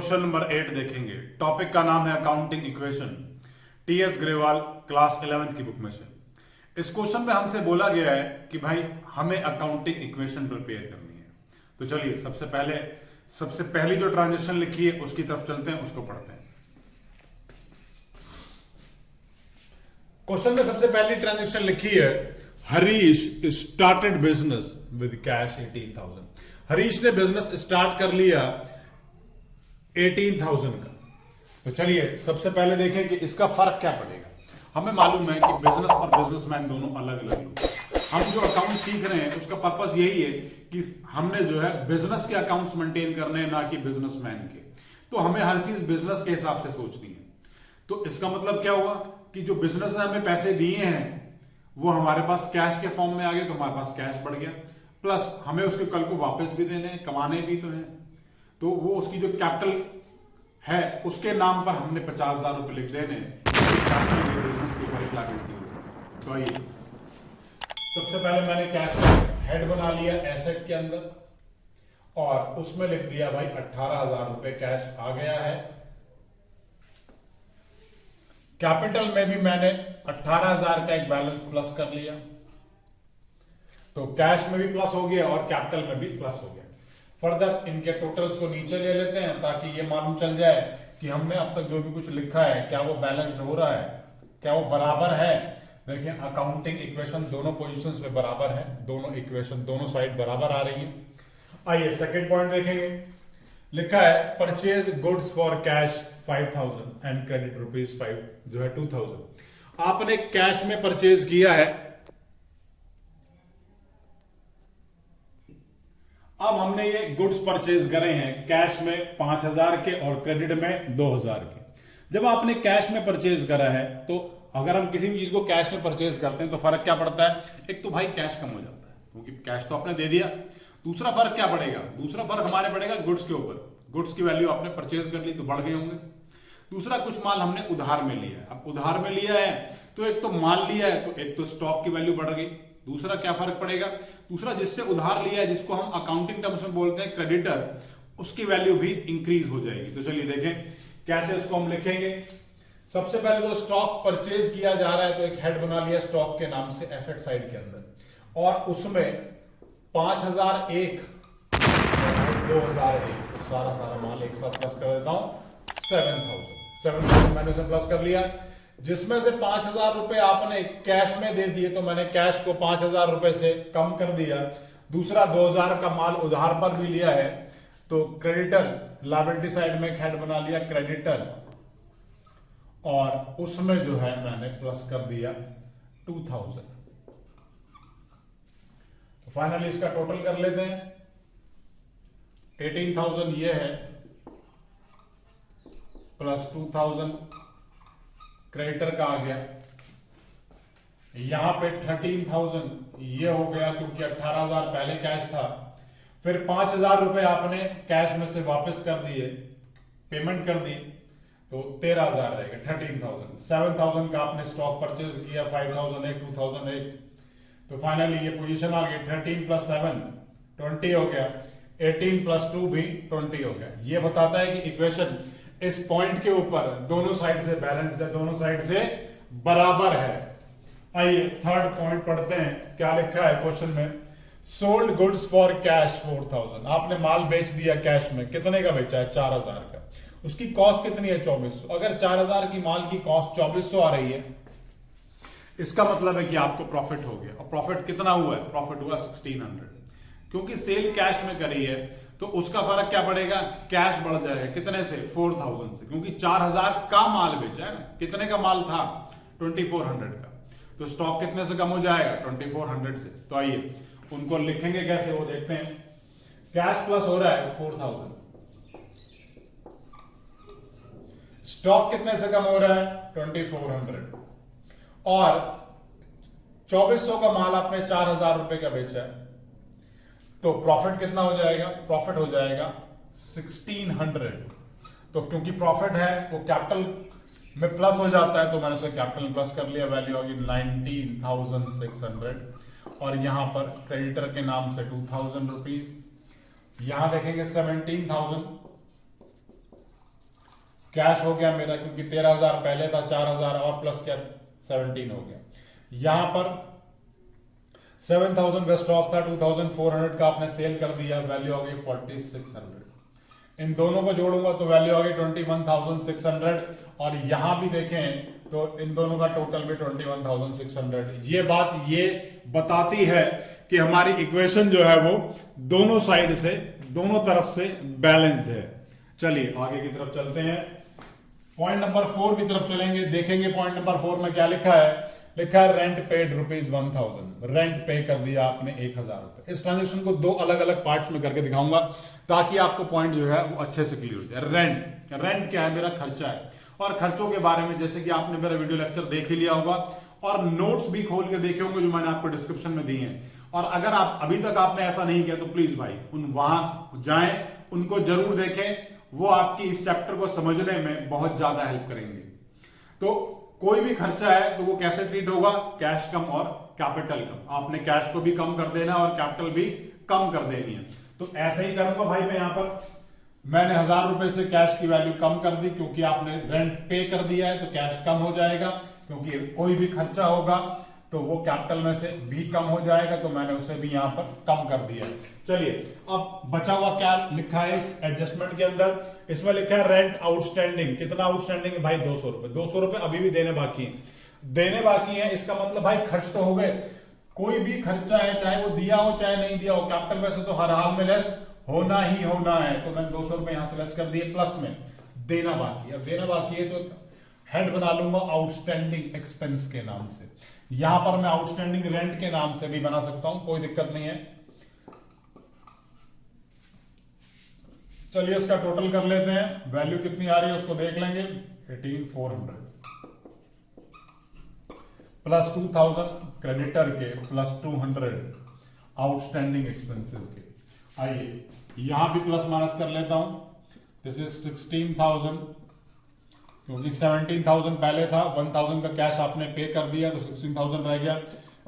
Question number 8 देखेंगे। Topic का नाम है accounting equation, TS Grewal class 11th की बुक में से। इस क्वेश्चन में हमसे बोला गया है कि भाई हमें अकाउंटिंग इक्वेशन प्रिपेयर करनी है। तो चलिए सबसे पहली जो ट्रांजेक्शन लिखी है उसकी तरफ चलते हैं, उसको पढ़ते हैं। क्वेश्चन में सबसे पहली ट्रांजेक्शन लिखी है, Harish started business with cash 18,000। Harish ने बिजनेस स्टार्ट कर लिया 18,000 का। तो चलिए सबसे पहले देखें कि इसका फर्क क्या पड़ेगा। हमें मालूम है कि बिजनेस और बिजनेसमैन दोनों अलग अलग लोग। हम जो अकाउंट सीख रहे हैं उसका पर्पस यही है कि हमने जो है बिजनेस के अकाउंट्स मेंटेन करने हैं, ना कि बिजनेसमैन के। तो हमें हर चीज बिजनेस के हिसाब से सोचनी है। तो इसका मतलब क्या हुआ कि जो बिजनेस ने हमें पैसे दिए हैं वो हमारे पास कैश के फॉर्म में आ गए, तो हमारे पास कैश बढ़ गया, प्लस हमें उसके कल को वापस भी देने हैं, कमाने भी तो हैं। तो वो उसकी जो कैपिटल है उसके नाम पर हमने 50,000 रुपए लिख देने, कैपिटल बिजनेस के ऊपर एक लायबिलिटी होगी। तो आइए सबसे पहले मैंने कैश का हेड बना लिया एसेट के अंदर और उसमें लिख दिया भाई 18,000 रुपए कैश आ गया है। कैपिटल में भी मैंने 18,000 का एक बैलेंस प्लस कर लिया, तो कैश में भी प्लस हो गया और कैपिटल में भी प्लस हो गया। फर्दर इनके टोटल्स को नीचे ले लेते हैं ताकि ये मालूम चल जाए कि हमने अब तक जो भी कुछ लिखा है क्या वो बैलेंस्ड हो रहा है, क्या वो बराबर है। देखिए अकाउंटिंग इक्वेशन दोनों पोजीशंस में बराबर है, दोनों इक्वेशन दोनों साइड बराबर आ रही है। आइए सेकंड पॉइंट देखेंगे। लिखा है purchase goods for cash 5,000 and credit ₹5 जो है 2,000। आपने कैश में परचेज किया है। अब हमने ये गुड्स परचेज करे हैं कैश में 5,000 के और क्रेडिट में 2,000 के। जब आपने कैश में परचेज करा है तो अगर हम किसी भी चीज को कैश में परचेज करते हैं तो फर्क क्या पड़ता है। एक तो भाई कैश कम हो जाता है क्योंकि कैश तो आपने दे दिया। दूसरा फर्क क्या पड़ेगा, दूसरा फर्क हमारे पड़ेगा गुड्स के ऊपर। गुड्स की वैल्यू आपने परचेज कर ली तो बढ़ गए होंगे। दूसरा कुछ माल हमने उधार में लिया है। अब उधार में लिया है तो एक तो माल लिया है तो एक तो स्टॉक की वैल्यू बढ़ गई। दूसरा क्या फर्क पड़ेगा, दूसरा जिससे उधार लिया है जिसको हम अकाउंटिंग टर्म्स में बोलते हैं क्रेडिटर, उसकी वैल्यू भी इंक्रीज हो जाएगी। तो चलिए देखें कैसे इसको हम लिखेंगे। सबसे पहले तो स्टॉक परचेज किया जा रहा है तो एक हेड बना लिया स्टॉक के नाम से एसेट साइड के अंदर और उसमें 5,001 2,001 तो सारा माल एक साथ प्लस कर देता हूं 7,000 मैंने उसे प्लस कर लिया, जिसमें से 5,000 रुपए आपने कैश में दे दिए तो मैंने कैश को 5,000 रुपए से कम कर दिया। दूसरा 2,000 का माल उधार पर भी लिया है तो क्रेडिटर लायबिलिटी साइड में एक हेड बना लिया क्रेडिटर और उसमें जो है मैंने प्लस कर दिया 2,000। तो फाइनली इसका टोटल कर लेते हैं। 18,000 ये है प्लस 2,000 क्रेडिटर का आ गया। यहां पे 13,000 ये हो गया क्योंकि 18,000 पहले कैश था। फिर 5,000 रुपए आपने कैश में से वापस कर दिए, पेमेंट कर दी तो 13,000 रहेगा 13,000। 7,000 का आपने स्टॉक परचेज किया, 5,001 2,001 तो फाइनली ये पोजीशन आ गई 13 + 7 20 हो गया, 18 + 2 भी 20 हो गया। ये बताता है कि इक्वेशन इस पॉइंट के ऊपर दोनों साइड से बैलेंस्ड है, दोनों साइड से बराबर है। आइए थर्ड पॉइंट पढ़ते हैं क्या लिखा है क्वेश्चन में। Sold goods for cash 4,000। आपने माल बेच दिया कैश में, कितने का बेचा है 4,000 का। उसकी कॉस्ट कितनी है 2,400। अगर 4,000 की माल की कॉस्ट 2,400 आ रही है इसका मतलब है कि आपको प्रॉफिट हो गया। और प्रॉफिट कितना हुआ है, प्रॉफिट हुआ 1,600 क्योंकि सेल कैश में करी है तो उसका फर्क क्या पड़ेगा, कैश बढ़ जाएगा कितने से 4,000 से, क्योंकि 4,000 का माल बेचा है ना। कितने का माल था 2,400 का, तो स्टॉक कितने से कम हो जाएगा 2,400 से। तो आइए उनको लिखेंगे कैसे वो देखते हैं। कैश प्लस हो रहा है 4,000, स्टॉक कितने से कम हो रहा है 2,400 और 2,400 का माल आपने 4,000 रुपए का बेचा है तो प्रॉफिट कितना हो जाएगा, प्रॉफिट हो जाएगा 1,600। तो क्योंकि प्रॉफिट है वो कैपिटल में प्लस हो जाता है तो मैंने उसे कैपिटल में प्लस कर लिया, वैल्यू होगी 19,600 और यहां पर क्रेडिटर के नाम से 2,000 रुपीज। यहां देखेंगे 17,000 कैश हो गया मेरा, क्योंकि 13,000 पहले था, 4,000 और प्लस क्या 17 हो गया। यहां पर 7,000 का स्टॉक था, 2,400 का आपने सेल कर दिया, वैल्यू आ गई 4,600। इन दोनों को जोड़ूंगा तो वैल्यू आ गई 21,600, और यहां भी देखें तो इन दोनों का टोटल भी 21,600। ये बात ये बताती है कि हमारी इक्वेशन जो है वो दोनों साइड से, दोनों तरफ से बैलेंस्ड है। चलिए आगे की तरफ चलते हैं, पॉइंट नंबर 4 की तरफ चलेंगे, देखेंगे पॉइंट नंबर 4 में क्या लिखा है। लिखा है रेंट पेड ₹1,000, रेंट पे कर दिया आपने 1,000 रुपए। इस ट्रांजेक्शन को दो अलग अलग पार्ट्स में करके दिखाऊंगा ताकि आपको पॉइंट जो है वो अच्छे से क्लियर हो जाए। रेंट क्या है, मेरा खर्चा है, और खर्चों के बारे में जैसे कि आपने मेरा वीडियो लेक्चर देख ही लिया होगा और नोट्स भी खोल के देखे होंगे जो मैंने आपको डिस्क्रिप्शन में दिए हैं। और अगर आप अभी तक आपने ऐसा नहीं किया तो प्लीज भाई वहां जाएं, उनको जरूर देखें, वो आपकी इस चैप्टर को समझने में बहुत ज्यादा हेल्प करेंगे। तो कोई भी खर्चा है तो वो कैसे ट्रीट होगा, कैश कम और कैपिटल कम। आपने कैश को भी कम कर देना और कैपिटल भी कम कर देनी है। तो ऐसे ही करूंगा भाई, मैं यहां पर मैंने 1,000 रुपए से कैश की वैल्यू कम कर दी, क्योंकि आपने रेंट पे कर दिया है तो कैश कम हो जाएगा, क्योंकि कोई भी खर्चा होगा तो वो कैपिटल में से भी कम हो जाएगा, तो मैंने उसे भी यहां पर कम कर दिया। चलिए अब बचा हुआ क्या लिखा है इस एडजस्टमेंट के अंदर, इसमें लिखा है रेंट आउटस्टैंडिंग। कितना आउटस्टैंडिंग है भाई, 200 रुपए। 200 रुपए अभी भी देने बाकी है, इसका मतलब भाई खर्च तो हो गए। कोई भी खर्चा है, चाहे वो दिया हो चाहे नहीं दिया हो, कैपिटल में से तो हर हाल में लेस होना ही होना है। तो मैंने 200 रुपए यहां से लेस कर दिए, प्लस में देना बाकी है। अब देना बाकी है तो हेड बना लूंगा आउटस्टैंडिंग एक्सपेंस के नाम से। यहां पर मैं आउटस्टैंडिंग रेंट के नाम से भी बना सकता हूं, कोई दिक्कत नहीं है। चलिए इसका टोटल कर लेते हैं, वैल्यू कितनी आ रही है उसको देख लेंगे। 18,400 प्लस 2,000 क्रेडिटर के प्लस 200 आउटस्टैंडिंग एक्सपेंसेस के। आइए यहां भी प्लस माइनस कर लेता हूं। दिस इज 16,000, क्योंकि 17,000 पहले था, 1,000 का कैश आपने पे कर दिया तो 16,000 रह गया।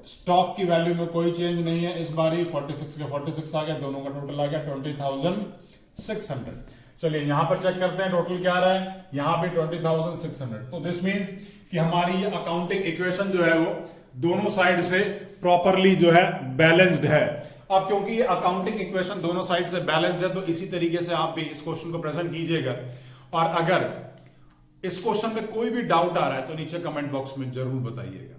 स्टॉक की वैल्यू में कोई चेंज नहीं है इस बारी, 46 के 46 आ गया, दोनों का टोटल आ गया 20,600। चलिए यहां पर चेक करते हैं टोटल क्या आ रहा है, यहां पे 20,600। तो दिस मींस कि हमारी ये अकाउंटिंग इक्वेशन जो है वो दोनों साइड से प्रॉपरली जो है बैलेंस्ड है। अब क्योंकि ये अकाउंटिंग इक्वेशन दोनों साइड से बैलेंस्ड है तो इसी तरीके से आप भी इस क्वेश्चन को प्रेजेंट कीजिएगा। और अगर इस क्वेश्चन में कोई भी डाउट आ रहा है तो नीचे कमेंट बॉक्स में जरूर बताइएगा।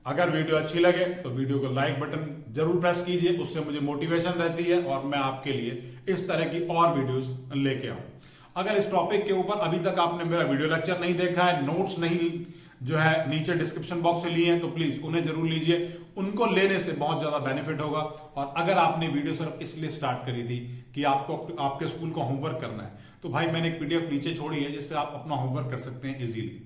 अगर वीडियो अच्छी लगे तो वीडियो को लाइक बटन जरूर प्रेस कीजिए, उससे मुझे मोटिवेशन रहती है और मैं आपके लिए इस तरह की और वीडियोस लेके आऊं। अगर इस टॉपिक के ऊपर अभी तक आपने मेरा वीडियो लेक्चर नहीं देखा है, नोट्स नहीं जो है नीचे डिस्क्रिप्शन बॉक्स से लिए हैं, तो प्लीज उन्हें जरूर लीजिए, उनको लेने से बहुत ज्यादा बेनिफिट होगा। और अगर आपने वीडियो सिर्फ इसलिए स्टार्ट करी थी कि आपको आपके स्कूल का होमवर्क करना है, तो भाई मैंने एक PDF नीचे छोड़ी है जिससे आप अपना होमवर्क कर सकते हैं इजीली।